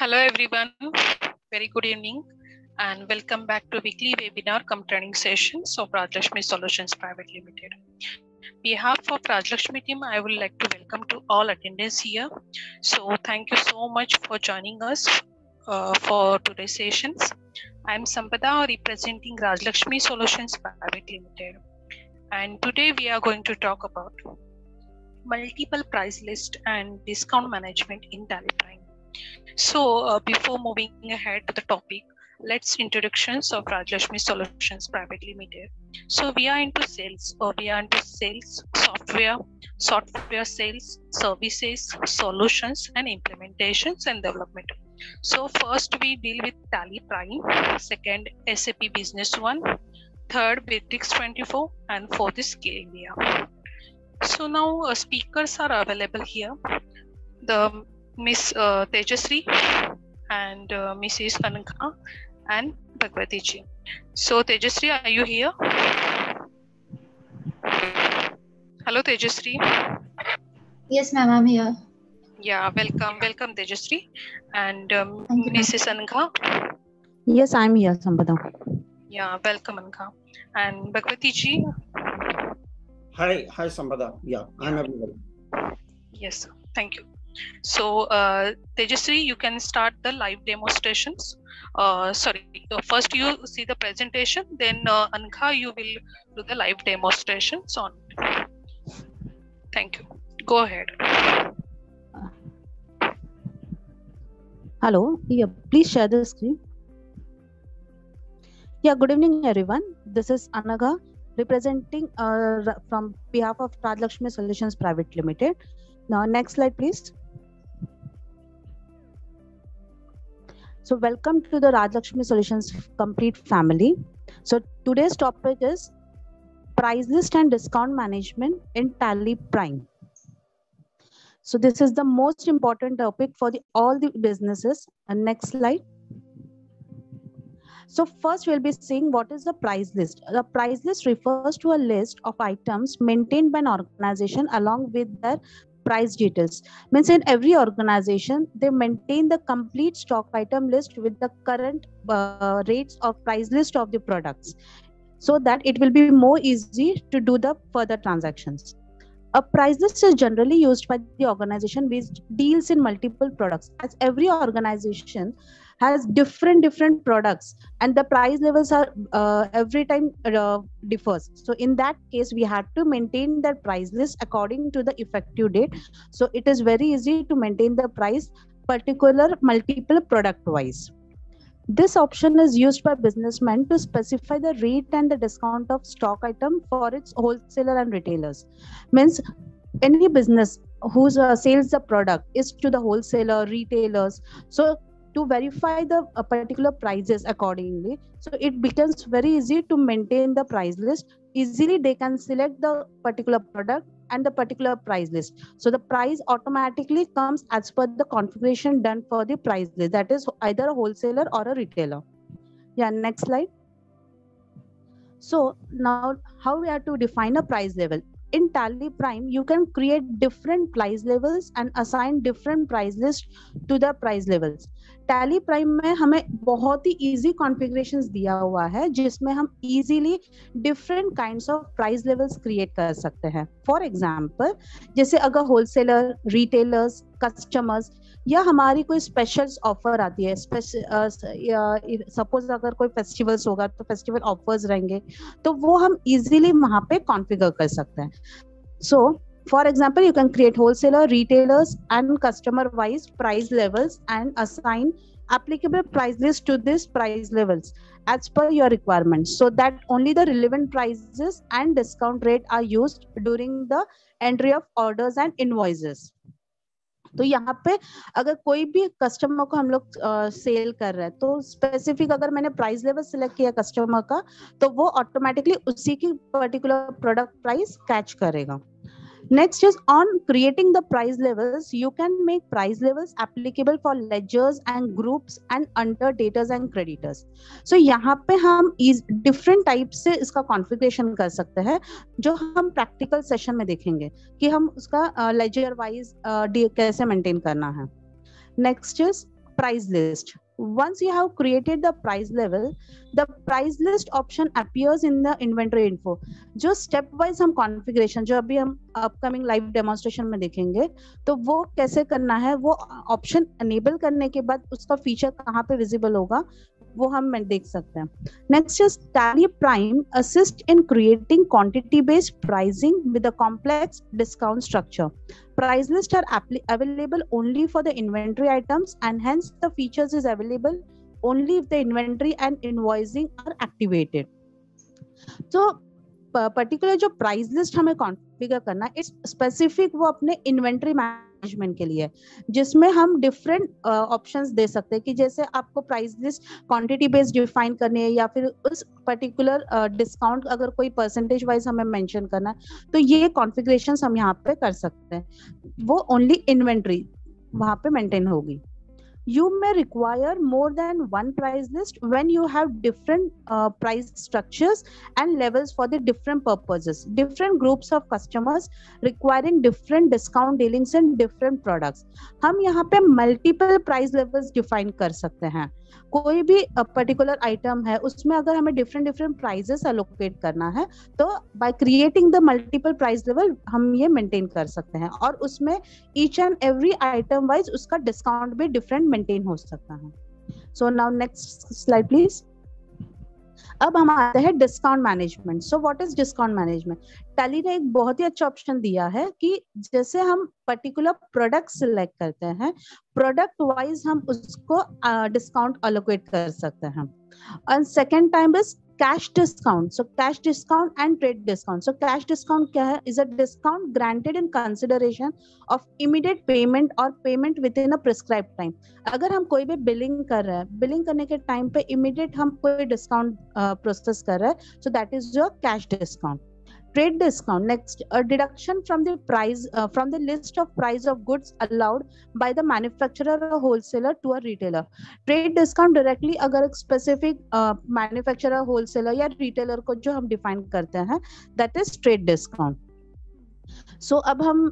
Hello everyone, very good evening and welcome back to weekly webinar cum training sessions of Rajlakshmi Solutions Private Limited. On behalf of Rajlakshmi team, I would like to welcome to all attendants here. So thank you so much for joining us for today's sessions. I am Sampada representing Rajlakshmi Solutions Private Limited. And today we are going to talk about multiple price list and discount management in Tally Prime. So before moving ahead to the topic, let's introductions of Rajlakshmi Solutions Private Limited. So we are into sales, software sales, services, solutions, and implementations and development. So first we deal with Tally Prime, second SAP Business One, third Bitrix 24, and fourth is Scalea. So now speakers are available here. The Miss Tejasri and Mrs. Ankha and Bhagwati ji. So Tejasri, are you here? Hello Tejasri. Yes ma'am, I'm here. Yeah, welcome Tejasri. And Mrs. Ankha. Yes, I'm here, Sampada. Yeah, welcome Ankha. And Bhagwati ji. Hi Sampada. Yeah, I'm available. Yes, thank you. So Tejasri, you can start the live demonstrations. First you see the presentation, then Ankha, you will do the live demonstrations on it. Thank you. Go ahead. Hello. Yeah, please share the screen. Yeah, good evening, everyone. This is Anagha representing from behalf of Rajlakshmi Solutions Private Limited. Now, next slide, please. So welcome to the Rajlakshmi Solutions complete family. So today's topic is price list and discount management in Tally Prime. So this is the most important topic for all the businesses. And next slide. So first we'll be seeing what is the price list. The price list refers to a list of items maintained by an organization along with their price details. Means in every organization, they maintain the complete stock item list with the current rates of price list of the products, so that it will be more easy to do the further transactions. A price list is generally used by the organization which deals in multiple products, as every organization has different products and the price levels are every time differs. So in that case, we have to maintain that price list according to the effective date. So it is very easy to maintain the price particular multiple product wise. This option is used by businessmen to specify the rate and the discount of stock item for its wholesaler and retailers. Means any business who sells the product is to the wholesaler, retailers. So to verify the particular prices accordingly, so it becomes very easy to maintain the price list. Easily they can select the particular product and the particular price list. So the price automatically comes as per the configuration done for the price list, that is either a wholesaler or a retailer. Yeah, next slide. So now how we have to define a price level. In Tally Prime, you can create different price levels and assign different price list to the price levels. Tally Prime में हमें बहुत ही easy configurations दिया हुआ है जिसमें हम easily different kinds of price levels create कर सकते हैं. For example, जैसे अगर wholesaler, retailers, customers या हमारी कोई special offer आती है, suppose अगर कोई festivals होगा तो festival offers रहेंगे, तो वो हम easily वहाँ पे configure कर सकते हैं. So for example, you can create wholesaler, retailers and customer wise price levels and assign applicable price list to these price levels as per your requirements, so that only the relevant prices and discount rate are used during the entry of orders and invoices. तो यहाँ पे अगर कोई भी customer को हम लोग cell कर रहे हैं तो स्पेसिफिक अगर मैंने प्राइस लेवल सिलेक्ट किया कस्टमर का तो वो ऑटोमेटिकली उसी की पर्टिकुलर प्रोडक्ट प्राइस कैच करेगा. Next is on creating the price levels. You can make price levels applicable for ledgers and groups and under debtors and creditors. So यहाँ पे हम different types से इसका configuration कर सकते हैं जो हम practical session में देखेंगे कि हम उसका ledger wise कैसे maintain करना है. Next is price list. Once you have created the price level, the price list option appears in the inventory info. जो step wise हम configuration जो अभी हम upcoming live demonstration में देखेंगे, तो वो कैसे करना है, वो option enable करने के बाद उसका feature कहाँ पे visible होगा, वो हम देख सकते हैं. Next is Tally Prime assist in creating quantity based pricing with a complex discount structure. Price lists are available only for the inventory items, and hence the features is available only if the inventory and invoicing are activated. So particular जो price list हमें configure करना है, it's specific वो अपने inventory management के लिए, जिसमें हम डिफरेंट ऑप्शंस दे सकते हैं कि जैसे आपको price list quantity based define करनी है या फिर उस पर्टिकुलर डिस्काउंट अगर कोई परसेंटेज वाइज हमें मेंशन करना है, तो ये कॉन्फ़िगरेशंस हम यहाँ पे कर सकते हैं. वो ओनली इन्वेंटरी वहाँ पे मेंटेन होगी. You may require more than one price list when you have different price structures and levels for the different purposes. Different groups of customers requiring different discount dealings and different products. हम यहाँ पे multiple price levels define कर सकते हैं. कोई भी particular item है उसमें अगर हमें डिफरेंट प्राइजेस अलोकेट करना है, तो by creating the multiple price level हम ये मेंटेन कर सकते हैं, और उसमें each and every item wise उसका डिस्काउंट भी डिफरेंट मेंटेन हो सकता है. So now next slide please. अब हम आते हैं discount management. So what is discount management? Tally ने एक बहुत ही अच्छा ऑप्शन दिया है कि जैसे हम पर्टिकुलर प्रोडक्ट सिलेक्ट करते हैं, प्रोडक्ट वाइज हम उसको डिस्काउंट अलोकेट कर सकते हैं. And second time is cash discount. So cash discount and trade discount. So cash discount क्या है? Is a discount granted in consideration of immediate payment और payment within a prescribe time. अगर हम कोई भी बिलिंग कर रहे हैं, बिलिंग करने के टाइम पे इमीडिएट हम कोई डिस्काउंट प्रोसेस कर रहे हैं, so that is your cash discount. Trade discount, next, a deduction from the price from the list of price of goods allowed by the manufacturer or wholesaler to a retailer. Trade discount directly अगर एक specific manufacturer, wholesaler या retailer को जो हम define करते हैं, that is trade discount. So अब हम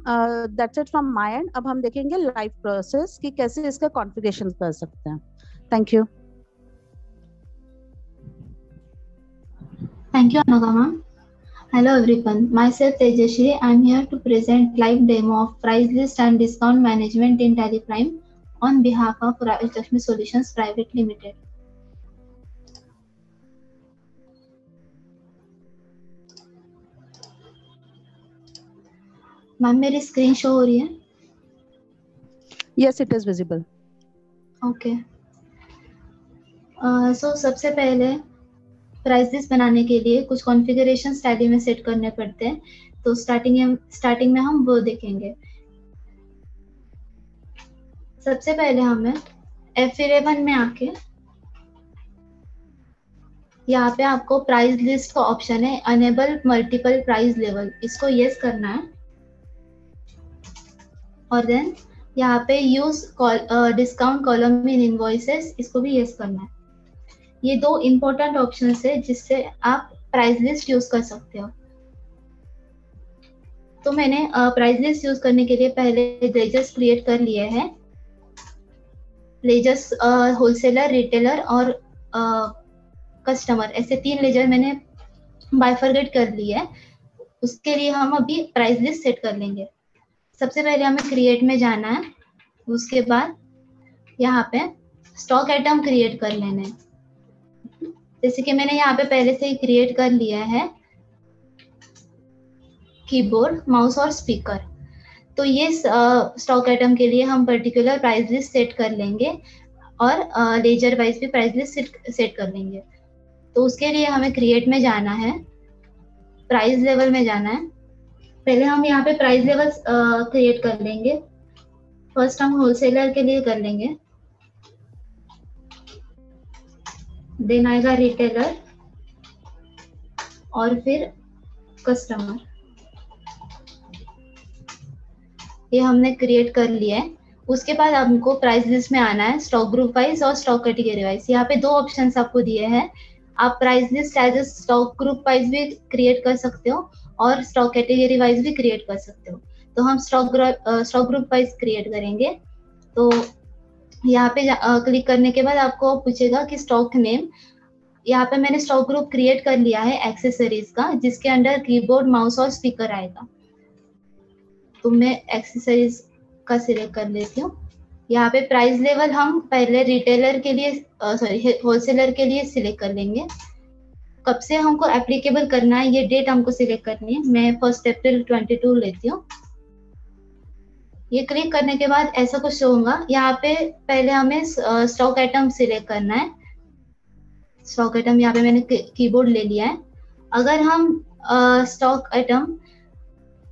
that's it from my end. अब हम देखेंगे live process कि कैसे इसका configuration कर सकते हैं. Thank you. Thank you, Anugama. Hello everyone, myself Tejashree. I am here to present live demo of price list and discount management in Tally Prime on behalf of Rajlakshmi Solutions Private Limited. Ma'am मेरी screen show हो रही है? Yes, it is visible. Okay. So सबसे पहले price list बनाने के लिए कुछ कॉन्फ़िगरेशन टैली में सेट करने पड़ते हैं, तो स्टार्टिंग में हम वो देखेंगे. सबसे पहले हमें F11 में आके यहाँ पे आपको प्राइस लिस्ट का ऑप्शन है अनेबल मल्टीपल प्राइस लेवल, इसको यस करना है. और देन यहाँ पे use discount column in invoices, इसको भी यस करना है. ये दो इम्पोर्टेंट ऑप्शंस है जिससे आप प्राइस लिस्ट यूज कर सकते हो. तो मैंने प्राइस लिस्ट यूज करने के लिए पहले लेजर्स क्रिएट कर लिए हैं. लेजर्स होलसेलर, रिटेलर और कस्टमर, ऐसे 3 लेजर मैंने बाइफरगेट कर लिए है. उसके लिए हम अभी प्राइस लिस्ट सेट कर लेंगे. सबसे पहले हमें क्रिएट में जाना है. उसके बाद यहाँ पे स्टॉक आइटम क्रिएट कर लेने हैं. जैसे कि मैंने यहाँ पे पहले से ही क्रिएट कर लिया है कीबोर्ड, माउस और स्पीकर. तो ये स्टॉक आइटम के लिए हम पर्टिकुलर प्राइस लिस्ट सेट कर लेंगे और लेजर वाइज भी प्राइस लिस्ट सेट कर लेंगे. तो उसके लिए हमें क्रिएट में जाना है, प्राइस लेवल में जाना है. पहले हम यहाँ पे प्राइस लेवल क्रिएट कर लेंगे. फर्स्ट हम होलसेलर के लिए कर लेंगे, देन आएगा रिटेलर और फिर कस्टमर. ये हमने क्रिएट कर लिया है. उसके बाद हमको प्राइस लिस्ट में आना है स्टॉक ग्रुप वाइज और स्टॉक कैटेगरी वाइज. यहाँ पे 2 ऑप्शंस आपको दिए हैं. आप price list as a stock group wise भी क्रिएट कर सकते हो और स्टॉक कैटेगरी वाइज भी क्रिएट कर सकते हो. तो हम स्टॉक ग्रुप वाइज क्रिएट करेंगे. तो यहाँ पे क्लिक करने के बाद आपको पूछेगा कि स्टॉक नेम। यहाँ पे मैंने स्टॉक ग्रुप क्रिएट कर लिया है एक्सेसरीज का, जिसके अंडर कीबोर्ड, माउस और स्पीकर आएगा। तो मैं एक्सेसरीज का सिलेक्ट कर लेती हूँ। यहाँ पे प्राइस लेवल हम पहले रिटेलर के लिए होलसेलर के लिए सिलेक्ट कर लेंगे। कब से हमको एप्लीकेबल करना है ये डेट हमको सिलेक्ट करनी है। मैं 1 अप्रैल 22 लेती हूँ। ये क्लिक करने के बाद ऐसा कुछ होगा। यहाँ पे पहले हमें स्टॉक आइटम सिलेक्ट करना है। स्टॉक आइटम यहाँ पे मैंने कीबोर्ड ले लिया है। अगर हम stock item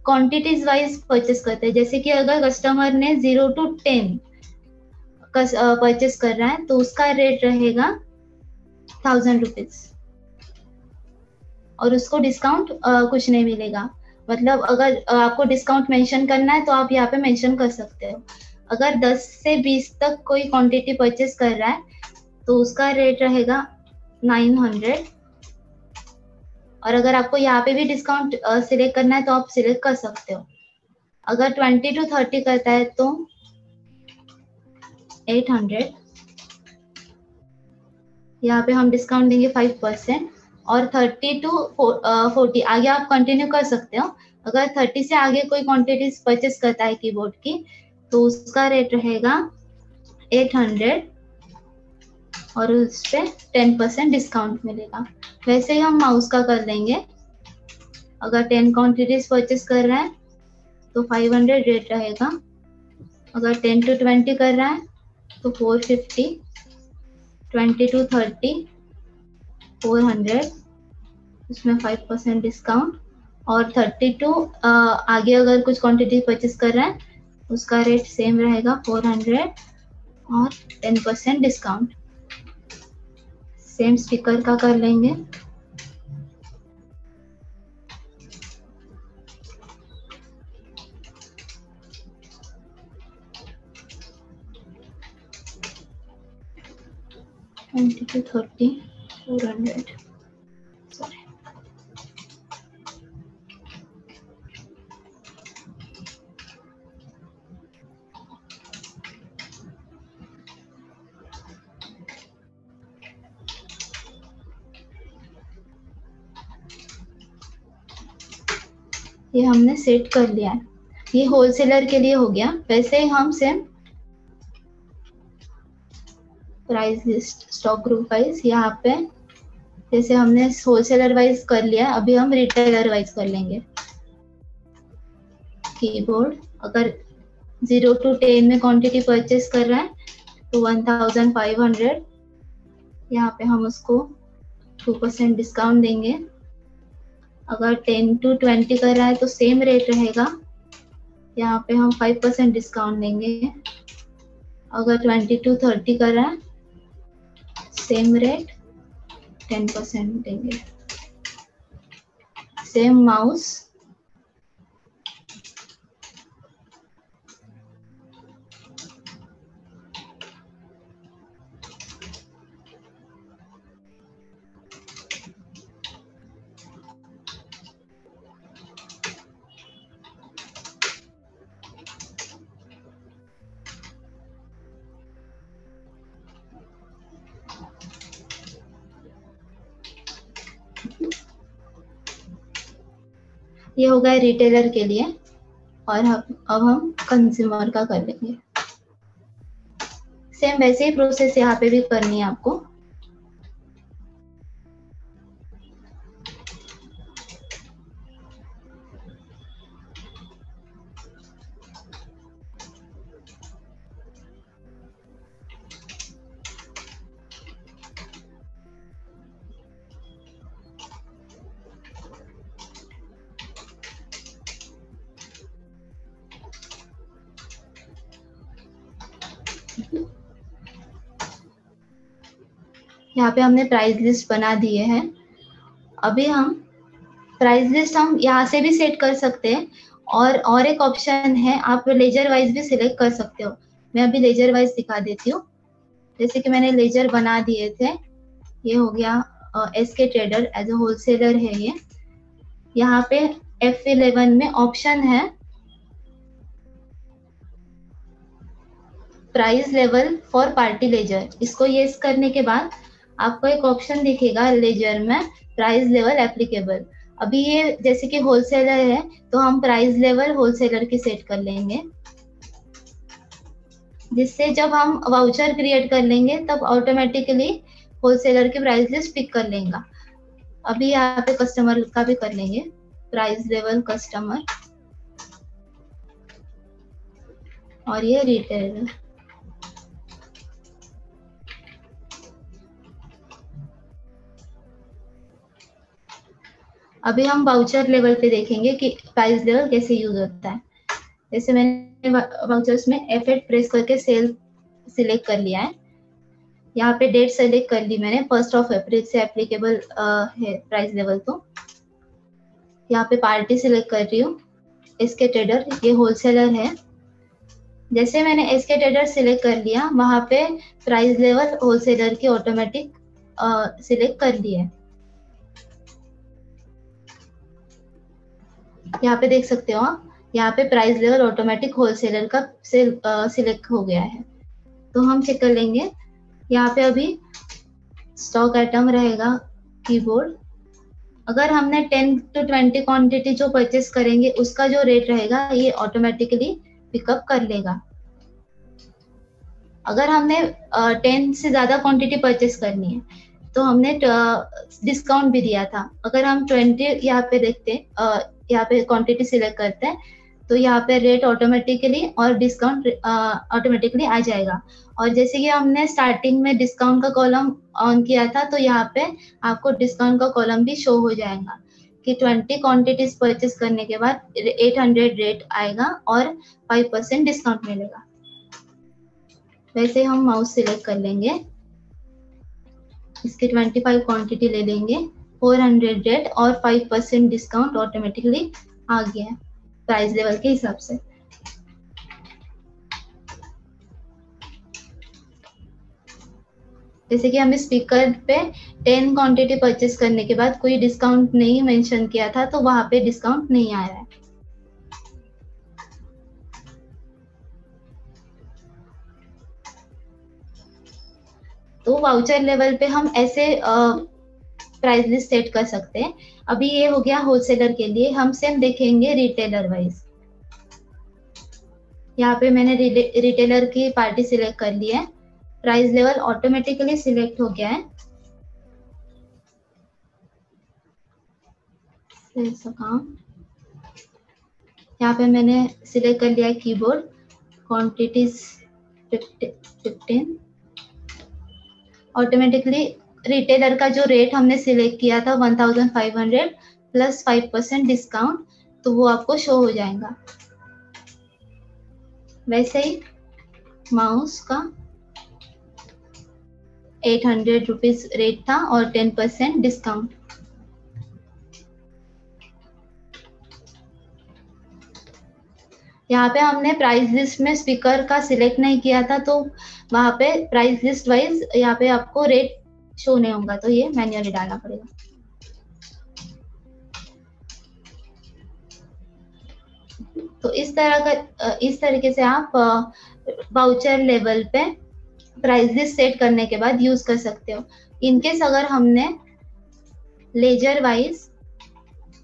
quantities wise purchase करते हैं, जैसे कि अगर कस्टमर ने 0 to 10 परचेस कर रहा है तो उसका रेट रहेगा 1000 रुपीज और उसको डिस्काउंट कुछ नहीं मिलेगा। मतलब अगर आपको डिस्काउंट मेंशन करना है तो आप यहाँ पे मेंशन कर सकते हो। अगर 10 से 20 तक कोई क्वांटिटी परचेस कर रहा है तो उसका रेट रहेगा 900। और अगर आपको यहाँ पे भी डिस्काउंट सिलेक्ट करना है तो आप सिलेक्ट कर सकते हो। अगर 20 to 30 करता है तो 800। यहाँ पे हम डिस्काउंट देंगे 5%। और 30 to 40 आगे आप कंटिन्यू कर सकते हो। अगर 30 से आगे कोई क्वांटिटी परचेस करता है कीबोर्ड की तो उसका रेट रहेगा 800 और उस पे 10% डिस्काउंट मिलेगा। वैसे ही हम माउस का कर लेंगे। अगर 10 क्वांटिटीज परचेस कर रहा है तो 500 रेट रहेगा। अगर 10 to 20 कर रहा है तो 450, 20 to 30 400, उसमें 5% डिस्काउंट। और 30 to आगे अगर कुछ क्वांटिटी परचेस कर रहा है उसका रेट सेम रहेगा 400 और 10% डिस्काउंट। सेम स्पीकर का कर लेंगे। to 30 400 sorry। ये हमने सेट कर लिया है। ये होलसेलर के लिए हो गया। वैसे ही हम same price list stock group wise यहाँ पे जैसे हमने होलसेलर वाइज कर लिया, अभी हम रिटेलर वाइज कर लेंगे। कीबोर्ड अगर 0 to 10 में क्वांटिटी परचेस कर रहा है तो 1500। यहाँ पे हम उसको 2% डिस्काउंट देंगे। अगर 10 to 20 कर रहा है तो सेम रेट रहेगा। यहाँ पे हम 5% डिस्काउंट देंगे। अगर 20 to 30 कर रहा है सेम रेट 10% देंगे। सेम माउस ये हो गया रिटेलर के लिए। और अब हम कंज्यूमर का कर लेंगे। सेम वैसे ही प्रोसेस यहाँ पे भी करनी है आपको। यहाँ पे हमने प्राइस लिस्ट बना दिए हैं। अभी हम प्राइस लिस्ट हम यहाँ से भी सेट कर सकते हैं और एक ऑप्शन है, आप लेजर वाइज भी सिलेक्ट कर सकते हो। मैं अभी लेजर वाइज दिखा देती हूँ। जैसे कि मैंने लेजर बना दिए थे। ये हो गया SK trader, as a wholesaler है ये। यहाँ पे F11 में ऑप्शन है price level for party ledger, इसको यस करने के बाद आपको एक ऑप्शन दिखेगा लेजर में प्राइस लेवल एप्लीकेबल। अभी ये जैसे कि होलसेलर है तो हम प्राइस लेवल होलसेलर की सेट कर लेंगे, जिससे जब हम वाउचर क्रिएट कर लेंगे तब ऑटोमेटिकली होलसेलर की प्राइस लिस्ट पिक कर लेगा। अभी यहाँ पे कस्टमर का भी कर लेंगे, प्राइस लेवल कस्टमर और ये रिटेलर। अभी हम वाउचर लेवल पे देखेंगे कि प्राइस लेवल कैसे यूज होता है। जैसे मैंने वाउचर्स में F8 प्रेस करके सेल सिलेक्ट कर लिया है। यहाँ पे डेट सेलेक्ट कर ली मैंने, 1 अप्रैल से एप्लीकेबल है प्राइस लेवल। तो यहाँ पे पार्टी सिलेक्ट कर रही हूँ, एसके ट्रेडर, ये होलसेलर है। जैसे मैंने एसके ट्रेडर सिलेक्ट कर लिया, वहां पे प्राइस लेवल होलसेलर की ऑटोमेटिक सिलेक्ट कर ली है। यहाँ पे देख सकते हो आप, यहाँ पे प्राइस लेवल ऑटोमेटिक होलसेलर का सिलेक्ट हो गया है। तो हम चेक कर लेंगे, यहाँ पे अभी स्टॉक आइटम रहेगा कीबोर्ड। अगर हमने 10 to 20 क्वांटिटी जो परचेस करेंगे उसका जो रेट रहेगा ये ऑटोमेटिकली पिकअप कर लेगा। अगर हमने 10 से ज्यादा क्वांटिटी परचेस करनी है तो हमने डिस्काउंट भी दिया था। अगर हम 20 यहाँ पे देखते हैं, यहाँ पे क्वांटिटी सिलेक्ट करते हैं तो यहाँ पे रेट ऑटोमेटिकली और डिस्काउंट ऑटोमेटिकली आ जाएगा। और जैसे कि हमने स्टार्टिंग में डिस्काउंट का कॉलम ऑन किया था तो यहाँ पे आपको डिस्काउंट का कॉलम भी शो हो जाएगा कि 20 क्वांटिटीज परचेस करने के बाद 800 रेट आएगा और 5% डिस्काउंट मिलेगा। वैसे हम माउस सिलेक्ट कर लेंगे, इसकी 25 क्वांटिटी ले लेंगे, 400 रेट और 5% डिस्काउंट ऑटोमेटिकली आ गया है प्राइस लेवल के हिसाब से। जैसे कि हमने स्पीकर पे 10 क्वांटिटी परचेस करने के बाद कोई डिस्काउंट नहीं मेंशन किया था तो वहां पे डिस्काउंट नहीं आ रहा है। तो वाउचर लेवल पे हम ऐसे प्राइस लिस्ट सेट कर सकते हैं। अभी ये हो गया होलसेलर के लिए। हम सेम देखेंगे रिटेलर वाइज। यहाँ पे मैंने रिटेलर की पार्टी सिलेक्ट कर ली है, प्राइस लेवल ऑटोमेटिकली सिलेक्ट हो गया है। यहाँ पे मैंने सिलेक्ट कर लिया है कीबोर्ड, क्वांटिटीज 15। ऑटोमेटिकली रिटेलर का जो रेट हमने सिलेक्ट किया था 1500 प्लस 5% डिस्काउंट, तो वो आपको शो हो जाएगा। वैसे ही माउस का 800 रुपीज रेट था और 10% डिस्काउंट। यहाँ पे हमने प्राइस लिस्ट में स्पीकर का सिलेक्ट नहीं किया था तो वहां पे प्राइस लिस्ट वाइज यहाँ पे आपको रेट शो नहीं होगा, तो ये मैन्युअली डालना पड़ेगा। तो इस तरीके से आप वाउचर लेवल पे प्राइस लिस्ट सेट करने के बाद यूज कर सकते हो। इनकेस अगर हमने ledger wise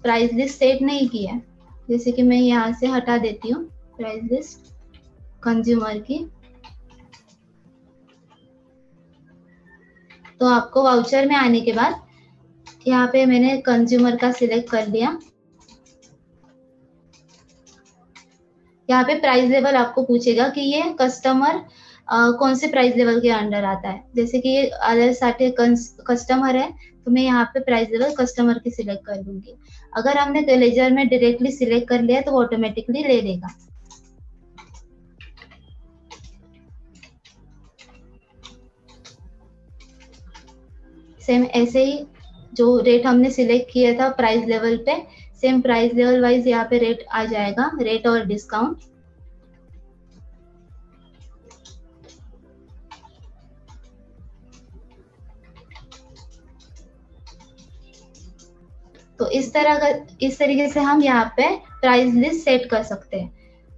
price list set नहीं किया, जैसे कि मैं यहाँ से हटा देती हूँ प्राइस लिस्ट कंज्यूमर की, तो आपको वाउचर में आने के बाद यहाँ पे मैंने कंज्यूमर का सिलेक्ट कर लिया। यहाँ पे प्राइस लेवल आपको पूछेगा कि ये कस्टमर कौन से प्राइस लेवल के अंडर आता है। जैसे कि ये अदर 60 कस्टमर है तो मैं यहाँ पे प्राइस लेवल कस्टमर की सिलेक्ट कर दूंगी। अगर हमने लेजर में डायरेक्टली सिलेक्ट कर लिया तो ऑटोमेटिकली ले लेगा। सेम ऐसे ही जो रेट हमने सिलेक्ट किया था प्राइस लेवल पे, सेम प्राइस लेवल वाइज यहाँ पे रेट आ जाएगा, रेट और डिस्काउंट। तो इस तरीके से हम यहाँ पे प्राइस लिस्ट सेट कर सकते हैं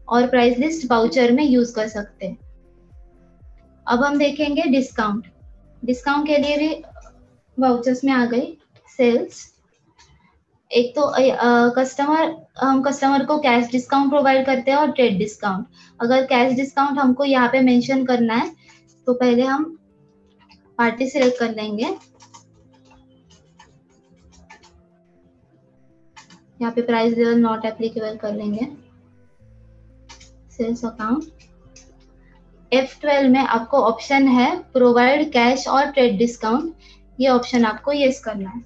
और प्राइस लिस्ट वाउचर में यूज कर सकते हैं। अब हम देखेंगे डिस्काउंट। डिस्काउंट के लिए भी वाउचर्स में आ गई सेल्स। एक तो हम कस्टमर को कैश डिस्काउंट प्रोवाइड करते हैं और ट्रेड डिस्काउंट। अगर कैश डिस्काउंट हमको यहाँ पे मेंशन करना है तो पहले हम पार्टी सिलेक्ट कर लेंगे। यहाँ पे प्राइस लेवल नॉट एप्लीकेबल कर लेंगे, सेल्स अकाउंट। F12 में आपको ऑप्शन है प्रोवाइड कैश और ट्रेड डिस्काउंट, ये ऑप्शन आपको यस करना है।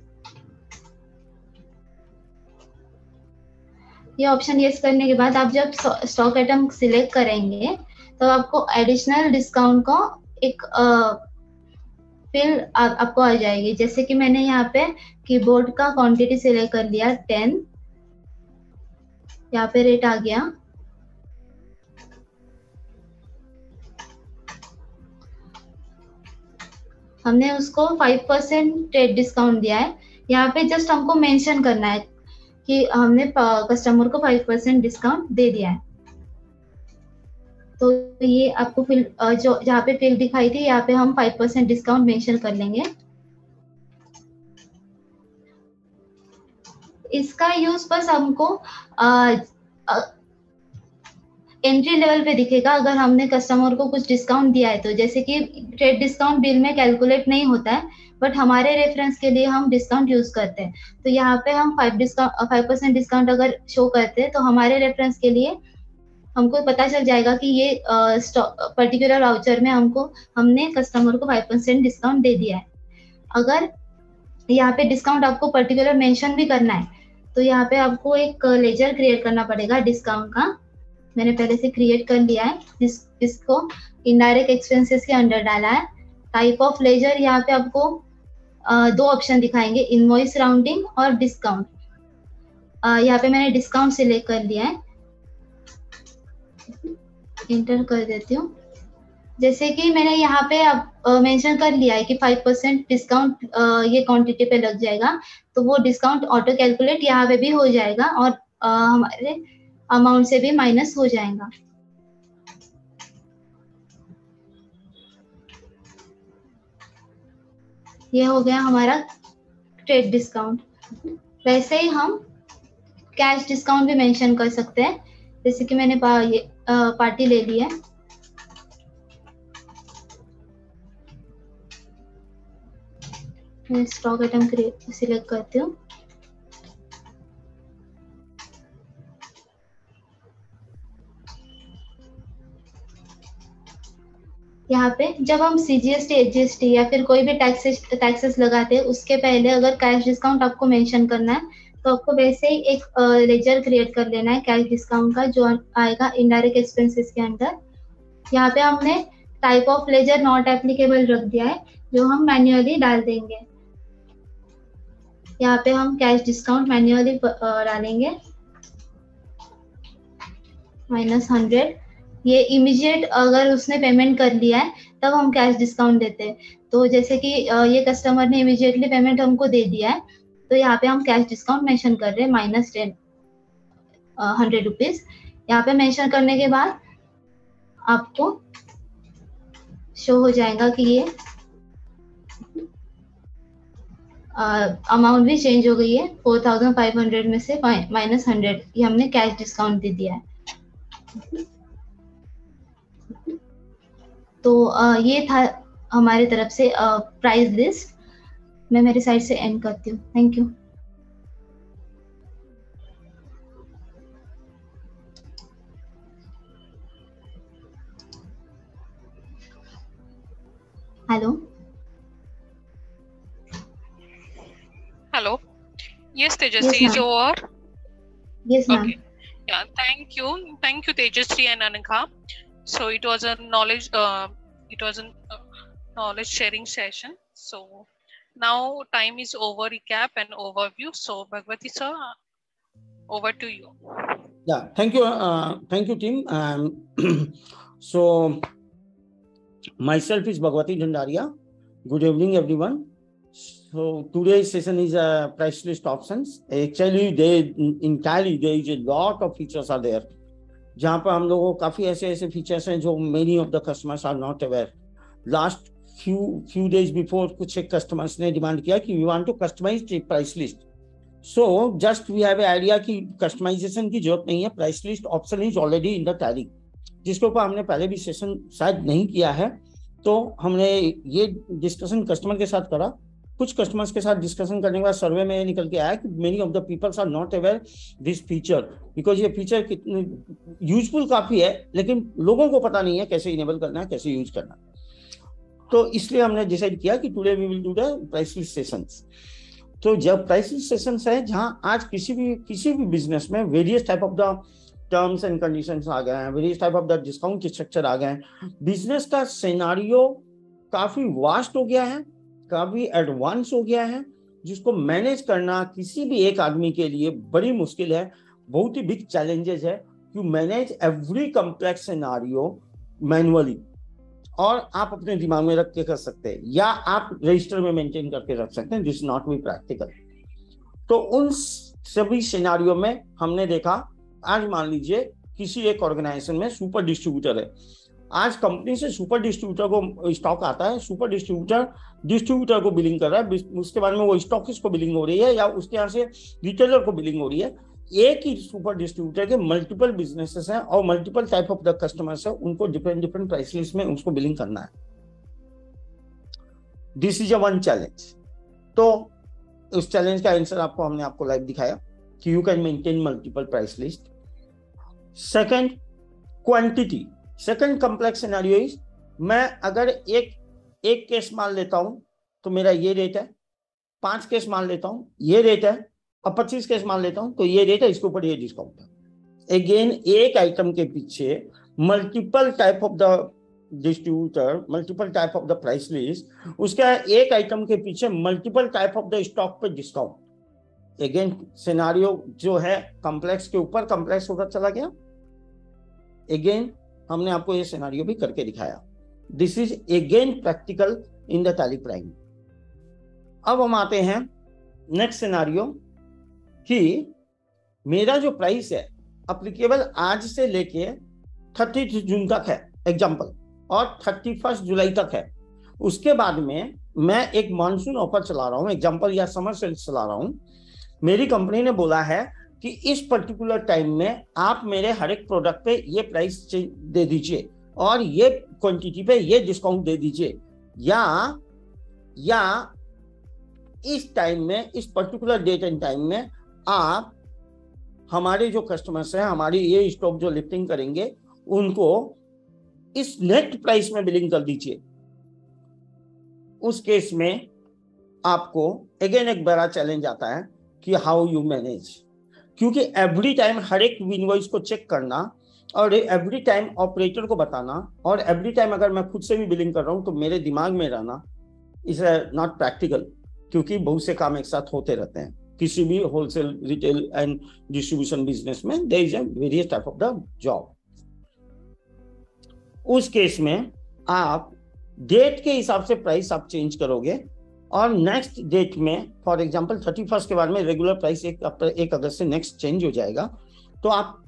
ये ऑप्शन यस करने के बाद आप जब स्टॉक आइटम सिलेक्ट करेंगे तो आपको एडिशनल डिस्काउंट को एक फिल आपको आ जाएगी। जैसे कि मैंने यहाँ पे कीबोर्ड का क्वांटिटी सिलेक्ट कर लिया 10, यहाँ पे रेट आ गया। हमने उसको 5% ट्रेड डिस्काउंट दिया है। यहाँ पे जस्ट हमको मेंशन करना है कि हमने कस्टमर को 5% डिस्काउंट दे दिया है। तो ये आपको फिल जो जहाँ पे फिल दिखाई थी यहाँ पे हम 5% डिस्काउंट मेंशन कर लेंगे। इसका यूज बस हमको एंट्री लेवल पे दिखेगा अगर हमने कस्टमर को कुछ डिस्काउंट दिया है तो। जैसे कि ट्रेड डिस्काउंट बिल में कैलकुलेट नहीं होता है, बट हमारे रेफरेंस के लिए हम डिस्काउंट यूज करते हैं। तो यहाँ पे हम 5% डिस्काउंट अगर शो करते हैं तो हमारे रेफरेंस के लिए हमको पता चल जाएगा कि ये पर्टिकुलर वाउचर में हमने कस्टमर को 5% डिस्काउंट दे दिया है। अगर यहाँ पे डिस्काउंट आपको पर्टिकुलर मेंशन भी करना है तो यहाँ पे आपको एक लेजर क्रिएट करना पड़ेगा डिस्काउंट का। मैंने पहले से क्रिएट कर लिया है। इसको इनडायरेक्ट एक्सपेंसेस के अंडर डाला है। टाइप ऑफ लेजर, यहाँ पे आपको दो ऑप्शन दिखाएंगे, इनवॉइस राउंडिंग और डिस्काउंट। यहाँ पे मैंने डिस्काउंट सिलेक्ट कर लिया है, इंटर कर देती हूँ। जैसे कि मैंने यहाँ पे अब मेंशन कर लिया है कि 5% डिस्काउंट ये क्वांटिटी पे लग जाएगा, तो वो डिस्काउंट ऑटो कैलकुलेट यहाँ पे भी हो जाएगा और हमारे अमाउंट से भी माइनस हो जाएगा। ये हो गया हमारा ट्रेड डिस्काउंट। वैसे ही हम कैश डिस्काउंट भी मेंशन कर सकते हैं। जैसे कि मैंने पार्टी ले ली है, मैं स्टॉक आइटम सिलेक्ट करती हूँ। यहाँ पे जब हम CGST, HGST या फिर कोई भी टैक्सेस लगाते हैं उसके पहले अगर कैश डिस्काउंट आपको मेंशन करना है तो आपको वैसे ही एक लेजर क्रिएट कर लेना है कैश डिस्काउंट का, जो आएगा इनडायरेक्ट एक्सपेंसेस के अंदर। यहाँ पे हमने type of ledger not applicable रख दिया है, जो हम मैन्युअली डाल देंगे। यहाँ पे हम कैश डिस्काउंट मैन्युअली डालेंगे -100। ये इमीडिएट अगर उसने पेमेंट कर लिया है तब हम कैश डिस्काउंट देते हैं। तो जैसे कि ये कस्टमर ने इमीडिएटली पेमेंट हमको दे दिया है तो यहाँ पे हम कैश डिस्काउंट मेंशन कर रहे हैं -100 रुपीज। यहाँ पे मेंशन करने के बाद आपको शो हो जाएगा कि ये अमाउंट भी चेंज हो गई है। 4500 में से -100 ये हमने कैश डिस्काउंट दे दिया है। तो ये था हमारे तरफ से प्राइस लिस्ट। मैं मेरी साइड से एंड करती हूँ। Thank you. Hello. Hello. Yes, Tejasri is over. Yes, ma'am. Okay. Yeah, thank you, Tejasri and Anagha. So it was a knowledge sharing session. So now time is over recap and overview. So Bhagwati sir, over to you. Yeah, thank you, team. So myself is Bhagwati Jandaria. Good evening, everyone. So today's session is price list options. Actually, in Tally there is a lot of features are there. जहाँ पर हम लोगों को काफी ऐसे features हैं जो many of the customers are not aware. Last few days before कुछ एक कस्टमर्स ने डिमांड किया कि we want to customise price list. So just we have idea कि कस्टमाइजेशन की जरूरत नहीं है, price list option is already in the Tally, जिसके ऊपर हमने पहले भी सेशन शायद नहीं किया है. तो हमने ये डिस्कशन कस्टमर के साथ करा. कुछ कस्टमर्स के साथ डिस्कशन करने के बाद सर्वे में निकल के आया कि many of the peoples are not aware this feature, because ये फीचर कितनी यूजफुल काफी है, लेकिन लोगों को पता नहीं है कैसे इनेबल करना है, कैसे यूज करना है. तो इसलिए हमने डिसाइड किया कि today we will do the price list sessions. तो जब प्राइस लिस्ट सेशंस है जहां आज किसी भी बिजनेस में various type of the terms and conditions आ गए हैं, various type of the discount structure आ गए हैं, बिजनेस का सिनेरियो काफी वास्ट हो गया है, काफी एडवांस हो गया है, जिसको मैनेज करना किसी भी एक आदमी के लिए बड़ी मुश्किल है. बहुत ही बिग चैलेंजेस है to manage every complex scenario manually, और आप अपने दिमाग में रख के कर सकते हैं या आप रजिस्टर में मेंटेन करके रख सकते हैं, दिस नॉट बी प्रैक्टिकल. तो उन सभी सिनेरियो में हमने देखा, आज मान लीजिए किसी एक ऑर्गेनाइजेशन में सुपर डिस्ट्रीब्यूटर है. आज कंपनी से सुपर डिस्ट्रीब्यूटर को स्टॉक आता है, सुपर डिस्ट्रीब्यूटर को बिलिंग कर रहा है, उसके बाद में वो स्टॉकिस्ट को बिलिंग हो रही है या उसके यहाँ से रिटेलर को बिलिंग हो रही है. एक ही सुपर डिस्ट्रीब्यूटर के मल्टीपल बिजनेसेस हैं और multiple type of the customers है, उनको डिफरेंट प्राइस लिस्ट में उसको बिलिंग करना है. This is a one challenge. तो उस चैलेंज का आंसर हमने आपको लाइव दिखाया कि you can maintain multiple price list. Second, quantity. Second complex scenario is, मैं अगर एक केस माल लेता हूं तो मेरा ये रेट है, 5 केस माल लेता हूं ये रेट है, और 25 केस माल लेता हूं तो ये रेट है, इसके ऊपर ये डिस्काउंट है. अगेन एक आइटम के पीछे multiple type of the distributor, multiple type of the price list, उसका एक आइटम के पीछे multiple type of the stock पे डिस्काउंट. अगेन सिनेरियो जो है कॉम्प्लेक्स के ऊपर कॉम्प्लेक्स होता चला गया. अगेन हमने आपको ये सिनेरियो भी करके दिखाया. This is again practical in the tally prime. अब हम आते हैं नेक्स्ट सिनेरियो कि मेरा जो प्राइस है अप्लीकेबल आज से लेके 30 जून तक है एग्जांपल, और 31 जुलाई तक है. उसके बाद में मैं एक मॉनसून ऑफर चला रहा हूं एग्जांपल, या समर सेल चला रहा हूं. मेरी कंपनी ने बोला है कि इस पर्टिकुलर टाइम में आप मेरे हर एक प्रोडक्ट पे ये प्राइस दे दीजिए और ये क्वांटिटी पे ये डिस्काउंट दे दीजिए, या इस टाइम में, इस पर्टिकुलर डेट एंड टाइम में आप हमारे जो कस्टमर्स हैं, हमारी ये स्टॉक जो लिफ्टिंग करेंगे उनको इस नेट प्राइस में बिलिंग कर दीजिए. उस केस में आपको अगेन एक बड़ा चैलेंज आता है कि हाउ यू मैनेज, क्योंकि एवरी टाइम हर एक इनवॉइस को चेक करना और एवरी टाइम ऑपरेटर को बताना, और एवरी टाइम अगर मैं खुद से भी बिलिंग कर रहा हूं तो मेरे दिमाग में रहना इज नॉट प्रैक्टिकल, क्योंकि बहुत से काम एक साथ होते रहते हैं. किसी भी wholesale, retail and distribution business में there is a various type of the job. उस केस में आप डेट के हिसाब से प्राइस आप चेंज करोगे, और नेक्स्ट डेट में फॉर एग्जांपल 31 के बाद में रेगुलर प्राइस 1 अगस्त से नेक्स्ट चेंज हो जाएगा. तो आप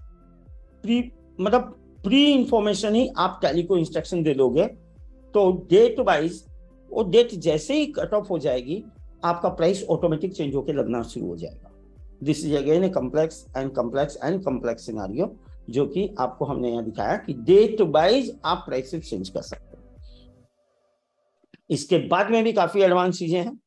प्री इंफॉर्मेशन ही आप टैली को इंस्ट्रक्शन दे दोगे, तो डेट वाइज वो डेट जैसे ही कट ऑफ हो जाएगी आपका प्राइस ऑटोमेटिक चेंज होकर लगना शुरू हो जाएगा. This is again a complex scenario, जो कि आपको हमने यहाँ दिखाया कि डेट वाइज आप प्राइस चेंज कर सकते हैं. इसके बाद में भी काफी एडवांस चीजें हैं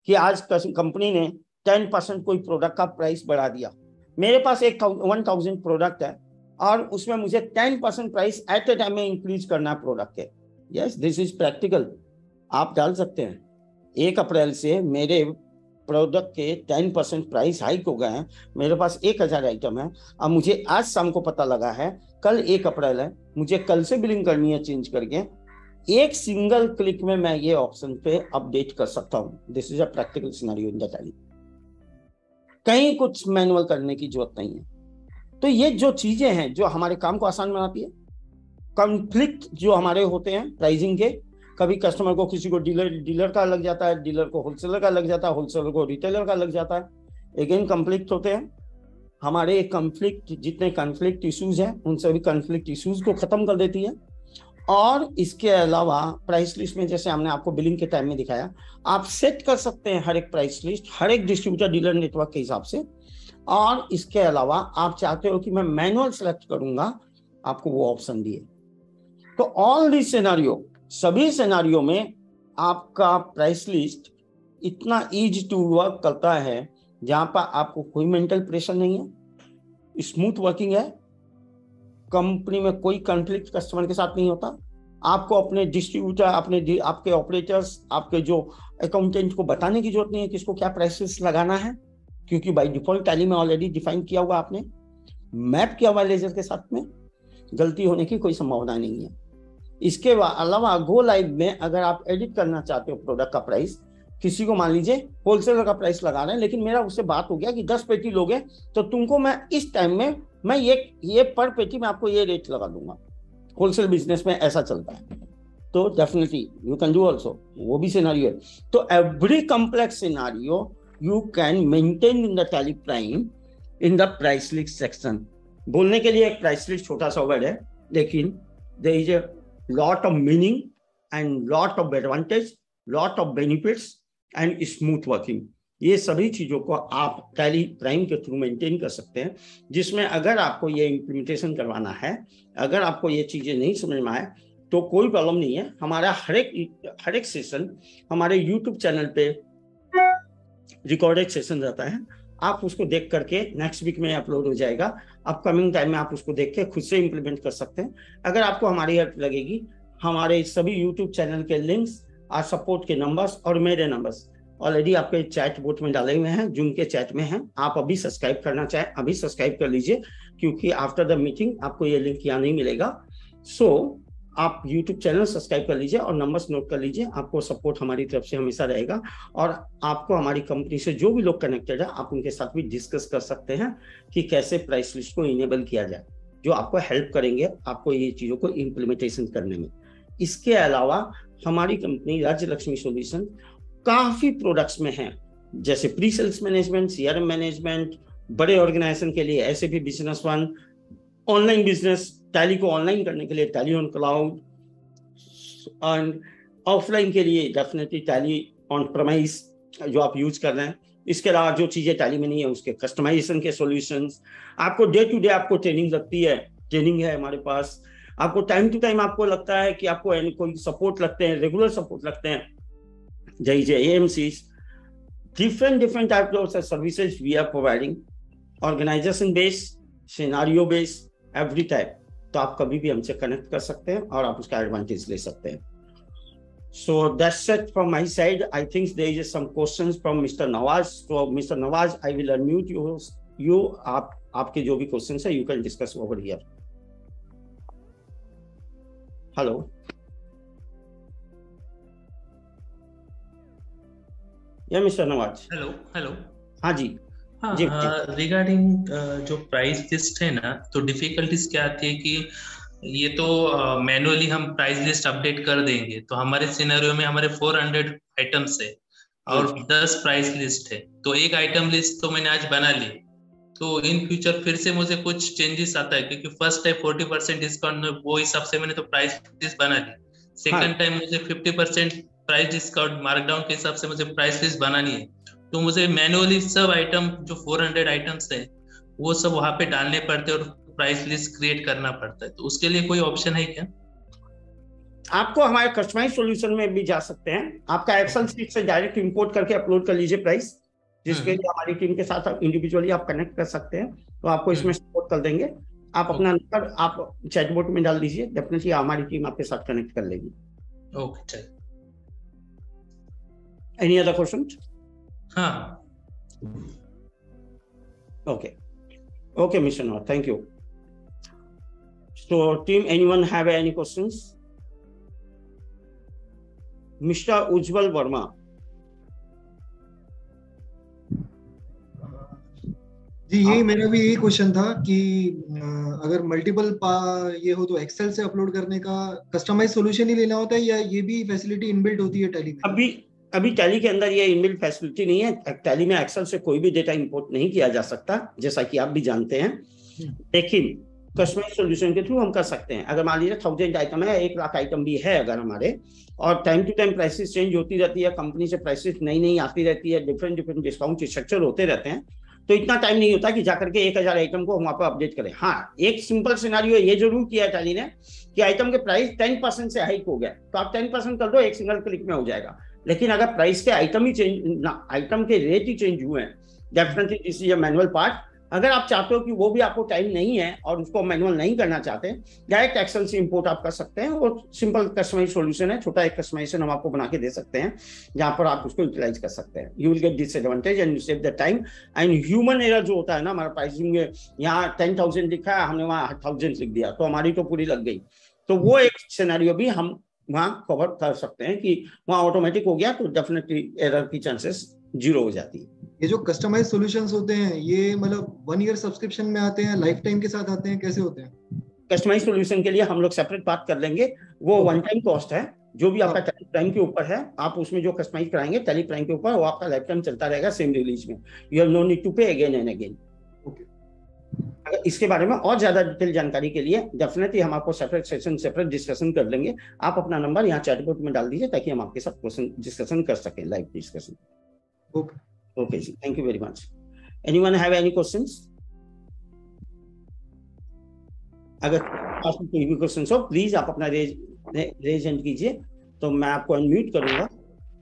कि आज कंपनी ने 10% कोई प्रोडक्ट का प्राइस बढ़ा दिया. मेरे पास 1000 प्रोडक्ट है और उसमें मुझे 10% प्राइस एट ए टाइम में इंक्रीज करना है प्रोडक्ट के. Yes, this is practical. आप डाल सकते हैं 1 अप्रैल से मेरे प्रोडक्ट के 10% प्राइस हाइक हो गए हैं. मेरे पास 1000 आइटम है. अब मुझे आज शाम को पता लगा है कल 1 अप्रैल है, मुझे कल से बिलिंग करनी है चेंज करके. एक सिंगल क्लिक में मैं ये ऑप्शन पे अपडेट कर सकता हूं. This is a practical scenario in the tally. कहीं कुछ मैनुअल करने की जरूरत नहीं है. तो ये जो चीजें हैं जो हमारे काम को आसान बनाती है. कॉन्फ्लिक्ट जो हमारे होते हैं प्राइसिंग के, कभी कस्टमर को किसी को डीलर का लग जाता है, डीलर को होलसेलर का लग जाता है, होलसेलर को रिटेलर का लग जाता है. अगेन कॉन्फ्लिक्ट होते हैं. हमारे कॉन्फ्लिक्ट, जितने कॉन्फ्लिक्ट इश्यूज हैं उन सभी कॉन्फ्लिक्ट इश्यूज को खत्म कर देती है और इसके अलावा प्राइस लिस्ट में जैसे हमने आपको बिलिंग के टाइम में दिखाया, आप सेट कर सकते हैं हर एक प्राइस लिस्ट हर एक डिस्ट्रीब्यूटर डीलर नेटवर्क के हिसाब से। और इसके अलावा आप चाहते हो कि मैं मैनुअल सेलेक्ट करूंगा, आपको वो ऑप्शन दिए। तो ऑल दिस सिनेरियो, सभी सिनेरियो में आपका प्राइस लिस्ट इतना ईजी टू वर्क करता है जहां पर आपको कोई मेंटल प्रेशर नहीं है, स्मूथ वर्किंग है, कंपनी में कोई कॉन्फ्लिक्ट कस्टमर के साथ नहीं होता। आपको अपने डिस्ट्रीब्यूटर, आपके ऑपरेटर्स, आपके जो अकाउंटेंट को बताने की जरूरत नहीं है किसको क्या प्राइसेस लगाना है, क्योंकि बाय डिफॉल्ट टैली में ऑलरेडी डिफाइन किया हुआ, आपने मैप किया हुआ लेजर के साथ में, गलती होने की कोई संभावना नहीं है। इसके अलावा गो लाइव में अगर आप एडिट करना चाहते हो प्रोडक्ट का प्राइस, किसी को मान लीजिए होलसेलर का प्राइस लगा रहे हैं, लेकिन मेरा उससे बात हो गया कि 10 पेटी लोगे तो तुमको मैं इस टाइम में मैं ये पर पेटी में आपको ये रेट लगा दूंगा। होलसेल बिजनेस में ऐसा चलता है, तो definitely you can do also, वो भी सिनेरियो है। तो every complex scenario you can maintain in the tally prime in the price list section. बोलने के लिए एक प्राइस लिस्ट छोटा सा वर्ड है, लेकिन there is a lot of meaning and lot of advantage, lot of benefits and smooth working. ये सभी चीजों को आप टैली प्राइम के थ्रू मेंटेन कर सकते हैं, जिसमें अगर आपको ये इम्प्लीमेंटेशन करवाना है, अगर आपको ये चीजें नहीं समझ में आए तो कोई प्रॉब्लम नहीं है। हमारा हर एक सेशन हमारे यूट्यूब चैनल पे रिकॉर्डेड सेशन रहता है, आप उसको देख करके नेक्स्ट वीक में अपलोड हो जाएगा, अपकमिंग टाइम में आप उसको देख के खुद से इंप्लीमेंट कर सकते हैं। अगर आपको हमारी हेल्प लगेगी, हमारे सभी यूट्यूब चैनल के लिंक्स और सपोर्ट के नंबर्स और मेरे नंबर्स ऑलरेडी आपके चैट बोट में डाले हुए हैं, जूम के चैट में हैं। आप अभी सब्सक्राइब करना चाहें अभी सब्सक्राइब कर लीजिए, क्योंकि आफ्टर द मीटिंग आपको ये लिंक यहाँ नहीं मिलेगा। सो आप यूट्यूब चैनल सब्सक्राइब कर लीजिए और नंबर्स नोट कर लीजिए, आपको सपोर्ट हमारी तरफ से हमेशा रहेगा। और आपको हमारी कंपनी से जो भी लोग कनेक्टेड है, आप उनके साथ भी डिस्कस कर सकते हैं कि कैसे प्राइस लिस्ट को इनेबल किया जाए, जो आपको हेल्प करेंगे आपको ये चीज़ों को इम्प्लीमेंटेशन करने में। इसके अलावा हमारी कंपनी राज्य लक्ष्मी सॉल्यूशन काफ़ी प्रोडक्ट्स में है, जैसे pre sales management, CRM management, बड़े ऑर्गेनाइजेशन के लिए SAP business one, online business Tally को ऑनलाइन करने के लिए Tally on cloud, and offline के लिए डेफिनेटली टैली ऑन प्रमाइस जो आप यूज कर रहे हैं। इसके अलावा जो चीज़ें टैली में नहीं है उसके कस्टमाइजेशन के सॉल्यूशंस, आपको डे टू डे आपको ट्रेनिंग लगती है, ट्रेनिंग है हमारे पास। आपको टाइम टू टाइम आपको लगता है कि आपको कोई सपोर्ट लगते हैं, रेगुलर सपोर्ट लगते हैं, AMCs, different types of services we are providing, organization based, scenario based, every type। तो आप कभी भी हमसे कनेक्ट कर सकते हैं और आप उसका एडवांटेज ले सकते हैं। So that's it from my side. I think there is some questions from Mr. Nawaz. So Mr. Nawaz, I will unmute you. आपके जो भी questions है, you can discuss over here. Hello. Mister Nawaz. Hello. हाँ जी। हाँ, regarding जो price list है ना, तो डिफिकल्टीज क्या आती है कि ये तो मैनुअली हम प्राइस लिस्ट अपडेट कर देंगे, तो हमारे सिनेरियो में हमारे 400 आइटम्स है और 10 प्राइस लिस्ट है, तो एक आइटम लिस्ट तो मैंने आज बना ली, तो इन फ्यूचर फिर से मुझे कुछ चेंजेस आता है, क्योंकि फर्स्ट टाइम 40% डिस्काउंट वो हिसाब से मैंने तो प्राइस लिस्ट बना ली, सेकंड टाइम मुझे 50% प्राइस डिस्काउंट मार्कडाउन के हिसाब से मुझे प्राइस लिस्ट बनानी है, तो मुझे मैनुअली सब आइटम जो 400 आइटम्स है वो सब वहां पे डालने पड़ते हैं और प्राइस लिस्ट क्रिएट करना पड़ता है, तो उसके लिए कोई ऑप्शन है क्या? आपको हमारे कस्टमाइज सॉल्यूशन में भी जा सकते हैं, आपका एक्सेल शीट से डायरेक्ट इंपोर्ट करके अपलोड कर लीजिए प्राइस, जिसके लिए हमारी टीम के साथ इंडिविजुअली आप कनेक्ट कर सकते हैं, तो आपको इसमें सपोर्ट कर देंगे। आप अपना नंबर आप चैटबॉट में डाल दीजिए, डेफिनेटली हमारी टीम आपके साथ कनेक्ट कर लेगी। ओके, चल। Any other questions? हाँ। Okay, Mr. Nawaz, thank you. So, team, anyone have any questions? Mr. Ujjwal Verma. जी, यही मेरा भी यही क्वेश्चन था कि अगर मल्टीपल ये हो तो एक्सेल से अपलोड करने का कस्टमाइज सॉल्यूशन ही लेना होता है, या ये भी फैसिलिटी इनबिल्ट होती है टैली में? अभी टैली के अंदर ये इनबिल्ट फैसिलिटी नहीं है। टैली में एक्सेल से कोई भी डेटा इंपोर्ट नहीं किया जा सकता, जैसा कि आप भी जानते हैं। लेकिन कस्टमाइज सॉल्यूशन के थ्रू हम कर सकते हैं। अगर मान लीजिए 1000 आइटम है, 1 लाख आइटम भी है अगर हमारे, और time to time prices change होती रहती है, कंपनी से प्राइसेस नई नई आती रहती है, डिफरेंट डिस्काउंट स्ट्रक्चर होते रहते हैं, तो इतना टाइम नहीं होता कि जाकर के 1000 आइटम को हम वहाँ पर अपडेट करें। हाँ, एक सिंपल सिनेरियो ये जरूर किया है टैली ने कि आइटम के प्राइस 10% से हाइक हो गया तो आप 10% कर दो, एक सिंगल क्लिक में हो जाएगा। लेकिन अगर प्राइस के आइटम ही चेंज, आइटम के रेट ही चेंज हुए हैं, definitely this is a manual part. अगर आप चाहते हो कि वो भी आपको टाइम नहीं है और उसको मैनुअल नहीं करना चाहते, डायरेक्ट एक्सेल से इंपोर्ट आप कर सकते हैं, और सिंपल कस्टमाइज सॉल्यूशन है, छोटा एक कस्टमाइजेशन हम आपको बना के दे सकते हैं जहां पर आप उसको यूटिलाइज कर सकते हैं। You will get this advantage and you save the time and human error जो होता है ना, हमारा प्राइसिंग में यहाँ 10,000 लिखा है, हमने वहाँ 1000 लिख दिया तो हमारी तो पूरी लग गई। तो वो एक सिनेरियो भी हम वहाँ कवर कर सकते हैं कि वहाँ ऑटोमेटिक हो गया तो डेफिनेटली एरर की चांसेस 0 हो जाती है। ये जो कस्टमाइज सॉल्यूशंस होते हैं ये मतलब 1 ईयर सब्सक्रिप्शन में आते हैं, लाइफ टाइम के साथ आते हैं, कैसे होते हैं? कस्टमाइज सॉल्यूशन के लिए हम लोग सेपरेट बात कर लेंगे, वो वन टाइम कॉस्ट है, जो भी आपका टैली प्राइम के ऊपर है, आप उसमें जो कस्टमाइज कराएंगे टैली प्राइम के ऊपर, वो आपका लाइफ टाइम चलता रहेगा सेम रिलीज में। You have no need to pay again and again. अगर इसके बारे में और ज्यादा डिटेल जानकारी के लिए डेफिनेटली हम आपको सेपरेट सेशन, सेपरेट डिस्कशन कर लेंगे। आप अपना नंबर यहाँ चैटबॉट में डाल दीजिए ताकि हम आपके साथ क्वेश्चन डिस्कशन कर सकें, लाइव डिस्कशन। Okay, जी, thank you very much. Anyone have any questions? अगर आपको कोई भी क्वेश्चन हो प्लीज आप अपना रेज हैंड कीजिए, तो मैं आपको अनम्यूट करूंगा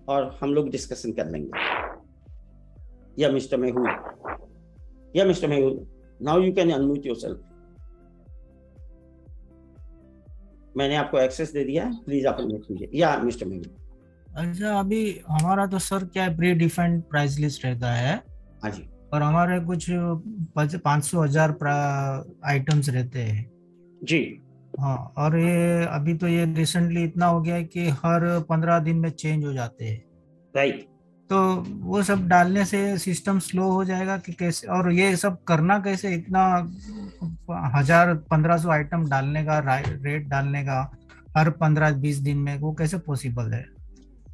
और हम लोग डिस्कशन कर लेंगे। या mister Mehul, now you can unmute yourself. मैंने आपको एक्सेस दे दिया है, प्लीज आप अनम्यूट कीजिए। या मिस्टर मेहुल। अच्छा, अभी हमारा तो सर क्या है, प्री डिफाइंड प्राइस लिस्ट रहता है। हाँ जी। और हमारे कुछ 500,000 आइटम्स रहते हैं जी। हाँ, और ये अभी तो ये रिसेंटली इतना हो गया है कि हर 15 दिन में चेंज हो जाते हैं। राइट। तो वो सब डालने से सिस्टम स्लो हो जाएगा कि कैसे, और ये सब करना कैसे, इतना 1,000-1,500 आइटम डालने का, रेट डालने का हर 15-20 दिन में, वो कैसे पॉसिबल है?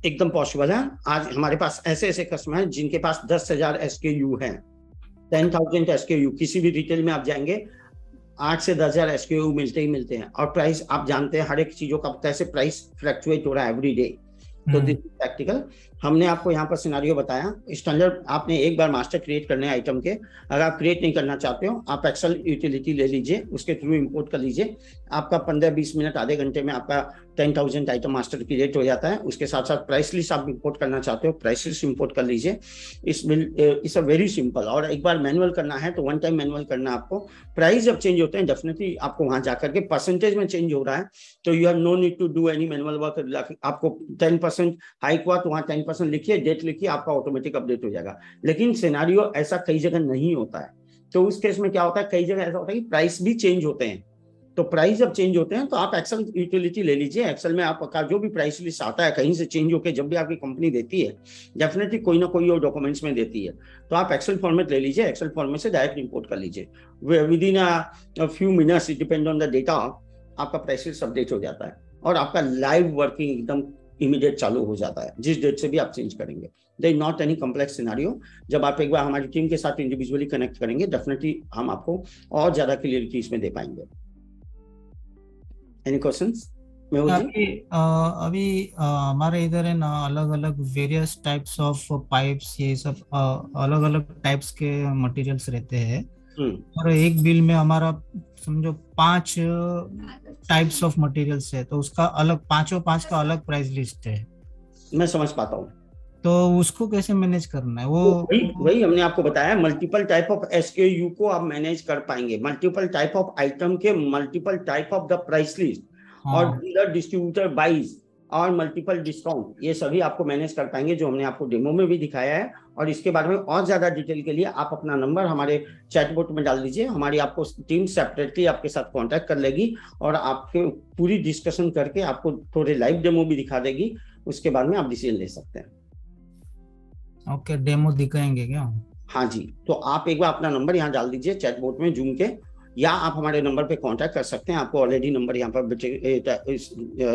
एकदम पॉसिबल है। आज हमारे पास ऐसे ऐसे कस्टमर हैं जिनके पास 10,000 SKU हैं, 10,000 SKU। किसी भी रिटेल में आप जाएंगे 8 से 10,000 SKU मिलते हैं, और प्राइस आप जानते हैं हर एक चीजों का कैसे प्राइस फ्लक्चुएट हो रहा है एवरी डे। तो दिस इज प्रैक्टिकल। हमने आपको यहाँ पर सिनेरियो बताया। स्टैंडर्ड आपने एक बार मास्टर क्रिएट करने आइटम के, अगर आप क्रिएट नहीं करना चाहते हो, आप एक्सेल यूटिलिटी ले लीजिए, उसके थ्रू इंपोर्ट कर लीजिए। आपका 15-20 मिनट, आधे घंटे में आपका 10,000 आइटम मास्टर क्रिएट हो जाता है। उसके साथ साथ प्राइस लिस्ट आप इंपोर्ट करना चाहते हो, प्राइस लिस्ट इंपोर्ट कर लीजिए। It's a very simple. और एक बार मैनुअल करना है तो वन टाइम मैनुअल करना आपको। प्राइस जब चेंज होते हैं डेफिनेटली आपको वहां जाकर के परसेंटेज में चेंज हो रहा है तो you have no need to do any manual work. आपको 10% हाइक हुआ तो वहां 10% लिखिए, डेट लिखिए, आपका ऑटोमेटिक अपडेट हो जाएगा। लेकिन सिनेरियो ऐसा कई जगह नहीं होता है। तो उस केस में क्या होता है, कई जगह ऐसा होता है कि प्राइस भी चेंज होते हैं। तो प्राइस जब चेंज होते हैं तो आप एक्सेल यूटिलिटी ले लीजिए। एक्सेल में आपका जो भी प्राइस लिस्ट आता है कहीं से चेंज होकर जब भी आपकी कंपनी देती है, डेफिनेटली कोई ना कोई और डॉक्यूमेंट्स में देती है, तो आप एक्सेल फॉर्मेट ले लीजिए। एक्सेल फॉर्मेट से डायरेक्ट इंपोर्ट कर लीजिए। With in a few minutes, it depend on the data, आपका प्राइस लिस्ट अपडेट हो जाता है और आपका लाइव वर्किंग एकदम इमीडिएट चालू हो जाता है जिस डेट से भी आप चेंज करेंगे। There is not any complex scenario. जब आप एक बार हमारी टीम के साथ इंडिविजुअली कनेक्ट करेंगे, डेफिनेटली हम आपको और ज्यादा क्लियरिटी इसमें दे पाएंगे। Any questions? अभी हमारे इधर है ना, अलग अलग वेरियस टाइप्स ऑफ पाइप्स, ये सब अलग अलग टाइप्स के मटेरियल्स रहते हैं। और एक बिल में हमारा समझो 5 टाइप्स ऑफ मटेरियल्स है, तो उसका अलग 5 का अलग प्राइस लिस्ट है। मैं समझ पाता हूँ। तो उसको कैसे मैनेज करना है? वो वही हमने आपको बताया, मल्टीपल टाइप ऑफ SKU को आप मैनेज कर पाएंगे, मल्टीपल टाइप ऑफ आइटम के multiple type of the price list, और डीलर डिस्ट्रीब्यूटर बाइज और मल्टीपल डिस्काउंट, ये सभी आपको मैनेज कर पाएंगे, जो हमने आपको डेमो में भी दिखाया है। और इसके बारे में और ज्यादा डिटेल के लिए आप अपना नंबर हमारे चैटबॉट में डाल दीजिए। हमारी आपको टीम सेपरेटली आपके साथ कांटेक्ट कर लेगी और आपके पूरी डिस्कशन करके आपको थोड़े लाइव डेमो भी दिखा देगी। उसके बाद में आप डिसीजन ले सकते हैं। ओके, डेमो दिखाएंगे क्या? हाँ जी। तो आप एक बार अपना नंबर यहाँ डाल दीजिए चैटबॉट में जूम के, या आप हमारे नंबर पे कांटेक्ट कर सकते हैं। आपको ऑलरेडी नंबर यहाँ पर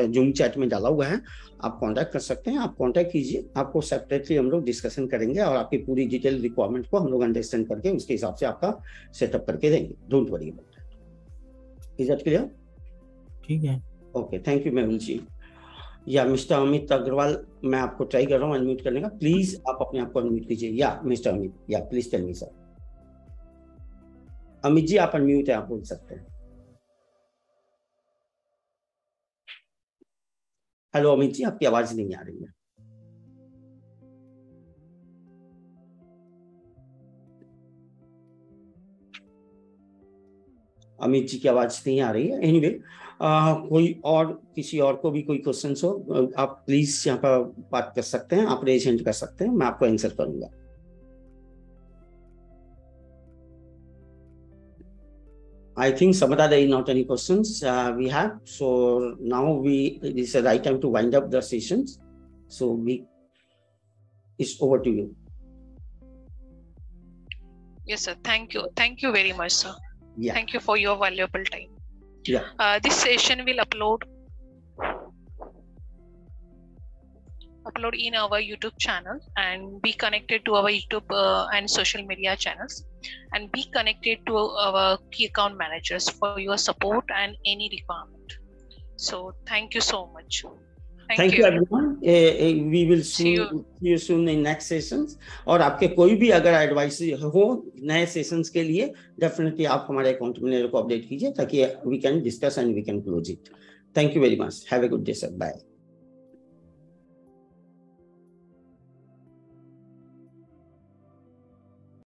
जूम चैट में डाला हुआ है, आप कांटेक्ट कर सकते हैं। आप कांटेक्ट कीजिए, आपको सेपरेटली हम लोग डिस्कशन करेंगे और आपकी पूरी डिटेल रिक्वायरमेंट को हम लोग अंडरस्टैंड करके उसके हिसाब से आपका सेटअप करके देंगे। Don't worry about it. Is that clear? ठीक है. Okay, thank you मेहुल जी. या मिस्टर अमित अग्रवाल, मैं आपको ट्राई कर रहा हूँ अनम्यूट करने का. प्लीज आप अपने आप को अनम्यूट कीजिए. या मिस्टर अमित, या please tell me sir. Amit ji आप अनम्यूट है, आप बोल सकते हैं. हेलो अमित जी, आपकी आवाज नहीं आ रही है. अमित जी की आवाज नहीं आ रही है. एनीवे, कोई और, किसी और को भी कोई क्वेश्चन हो, आप प्लीज यहाँ पर बात कर सकते हैं. आप रेज हैंड कर सकते हैं, मैं आपको आंसर करूंगा. I think Samata, there is not any questions we have. So now it is the right time to wind up the sessions. So it's over to you. Yes, sir. Thank you. Thank you very much, sir. Yeah. Thank you for your valuable time. Yeah. This session will upload in our YouTube channel, and be connected to our YouTube and social media channels, and be connected to our key account managers for your support and any requirement. So thank you so much. Thank you everyone. We will see you soon in next sessions. और आपके कोई भी अगर advice हो नए sessions के लिए, definitely आप हमारे अकाउंट मैनेजर को अपडेट कीजिए ताकि we can discuss and we can close it. Thank you very much. Have a good day, sir. Bye.